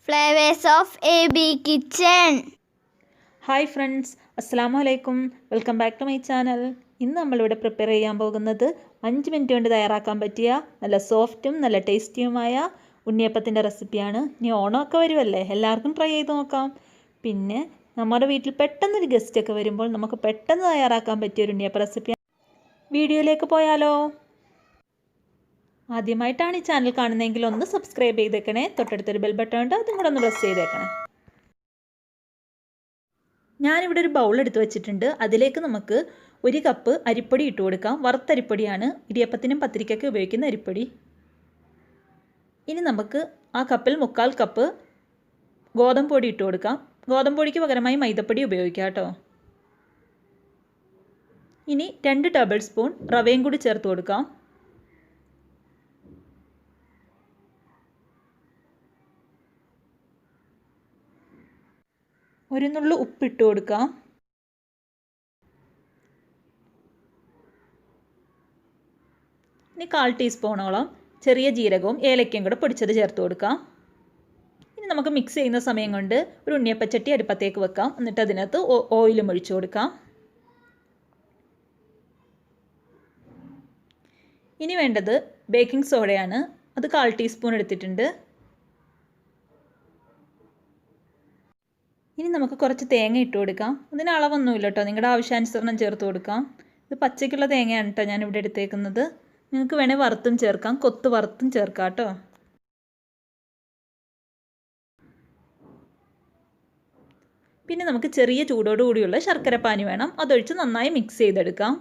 Flavors of AB Kitchen. Hi friends, അസ്സലാമു അലൈക്കും. Welcome back to my channel. ഇന്ന് നമ്മളിവിടെ പ്രിപ്പയർ ചെയ്യാൻ പോകുന്നത് 5 മിനിറ്റ് കൊണ്ട് തയ്യാറാക്കാൻ പറ്റിയ നല്ല സോഫ്റ്റും നല്ല ടേസ്റ്റിയുമായ ഉണ്ണിയപ്പത്തിൻ്റെ റെസിപ്പിയാണ്. ഇനി ഓണമൊക്കെ വരുമല്ലേ, എല്ലാവർക്കും ട്രൈ ചെയ്ത് നോക്കാം. പിന്നെ നമ്മുടെ വീട്ടിൽ പെട്ടെന്നൊരു ഗസ്റ്റൊക്കെ വരുമ്പോൾ നമുക്ക് പെട്ടെന്ന് തയ്യാറാക്കാൻ പറ്റിയ ഒരു ഉണ്ണിയപ്പ റെസിപ്പിയാണ്. വീഡിയോയിലേക്ക് പോയാലോ? ആദ്യമായിട്ടാണ് ഈ ചാനൽ കാണുന്നതെങ്കിൽ ഒന്ന് സബ്സ്ക്രൈബ് ചെയ്തേക്കണേ. തൊട്ടടുത്തൊരു ബെൽ ബട്ടൺ ഉണ്ട്, അതും കൂടെ ഒന്ന് പ്രസ് ചെയ്തേക്കണേ. ഞാനിവിടെ ഒരു ബൗൾ എടുത്ത് വെച്ചിട്ടുണ്ട്. അതിലേക്ക് നമുക്ക് 1 കപ്പ് അരിപ്പൊടി ഇട്ട് കൊടുക്കാം. വറുത്തരിപ്പൊടിയാണ്, ഇടിയപ്പത്തിനും പത്തിരിക്കൊക്കെ ഉപയോഗിക്കുന്ന അരിപ്പൊടി. ഇനി നമുക്ക് ആ കപ്പിൽ 1/4 കപ്പ് ഗോതമ്പ് പൊടി ഇട്ട് കൊടുക്കാം. ഗോതമ്പ് പൊടിക്ക് പകരമായി മൈദപ്പൊടി ഉപയോഗിക്കാം കേട്ടോ. ഇനി 2 ടേബിൾ സ്പൂൺ റവയും കൂടി ചേർത്ത് കൊടുക്കാം. ഒരു നുള്ളു ഉപ്പിട്ട് കൊടുക്കാം. ഇനി 1/4 ടീസ്പൂണോളം ചെറിയ ജീരകവും ഏലക്കയും കൂടെ പൊടിച്ചത് ചേർത്ത് കൊടുക്കാം. ഇനി നമുക്ക് മിക്സ് ചെയ്യുന്ന സമയം കൊണ്ട് ഒരു ഉണ്ണിയപ്പച്ചട്ടി അടുപ്പത്തേക്ക് വെക്കാം. എന്നിട്ട് അതിനകത്ത് ഓയിലും ഒഴിച്ചു കൊടുക്കാം. ഇനി വേണ്ടത് ബേക്കിംഗ് സോഡയാണ്. അത് 1/4 ടീസ്പൂൺ എടുത്തിട്ടുണ്ട്. ഇനി നമുക്ക് കുറച്ച് തേങ്ങ ഇട്ട് കൊടുക്കാം. അതിന് അളവൊന്നുമില്ല കേട്ടോ, നിങ്ങളുടെ ആവശ്യാനുസരണം ചേർത്ത് കൊടുക്കാം. ഇത് പച്ചയ്ക്കുള്ള തേങ്ങയാണ് കേട്ടോ ഞാനിവിടെ എടുത്തേക്കുന്നത്. നിങ്ങൾക്ക് വേണേൽ വറുത്തും ചേർക്കാം, കൊത്ത് വറുത്തും ചേർക്കാം കേട്ടോ. പിന്നെ നമുക്ക് ചെറിയ ചൂടോട് കൂടിയുള്ള ശർക്കരപ്പാനി വേണം. അതൊഴിച്ച് നന്നായി മിക്സ് ചെയ്തെടുക്കാം.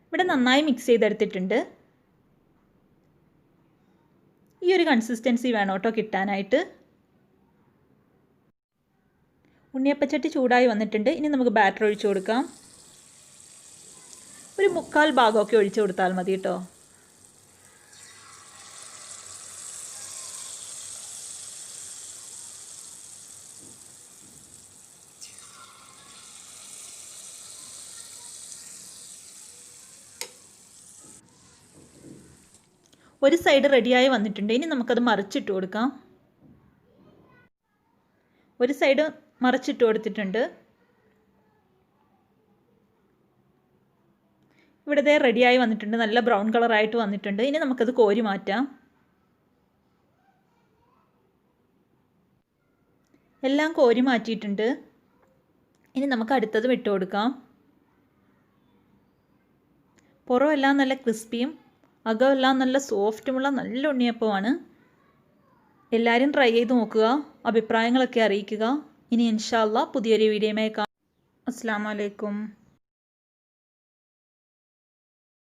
ഇവിടെ നന്നായി മിക്സ് ചെയ്തെടുത്തിട്ടുണ്ട്. ഈ ഒരു കൺസിസ്റ്റൻസി വേണം കേട്ടോ കിട്ടാനായിട്ട്. ഉണ്ണിയപ്പച്ചട്ടി ചൂടായി വന്നിട്ടുണ്ട്. ഇനി നമുക്ക് ബാറ്റർ ഒഴിച്ചു കൊടുക്കാം. ഒരു 1/4 ഭാഗമൊക്കെ ഒഴിച്ചു കൊടുത്താൽ മതി കേട്ടോ. ഒരു സൈഡ് റെഡിയായി വന്നിട്ടുണ്ട്. ഇനി നമുക്കത് മറിച്ചിട്ട് കൊടുക്കാം. ഒരു സൈഡ് മറിച്ചിട്ട് കൊടുത്തിട്ടുണ്ട്. ഇവിടെ റെഡിയായി വന്നിട്ടുണ്ട്. നല്ല ബ്രൗൺ കളറായിട്ട് വന്നിട്ടുണ്ട്. ഇനി നമുക്കത് കോരി മാറ്റാം. എല്ലാം കോരി മാറ്റിയിട്ടുണ്ട്. ഇനി നമുക്ക് അടുത്തത് വിട്ട് കൊടുക്കാം. പുറമെല്ലാം നല്ല ക്രിസ്പിയും അകമെല്ലാം നല്ല സോഫ്റ്റുമുള്ള നല്ല ഉണ്ണിയപ്പമാണ്. എല്ലാവരും ട്രൈ ചെയ്ത് നോക്കുക, അഭിപ്രായങ്ങളൊക്കെ അറിയിക്കുക. ഇനി ഇൻഷാ അല്ലാഹ് പുതിയൊരു വീഡിയോയുമായി കാണാം. അസ്സലാമു അലൈക്കും.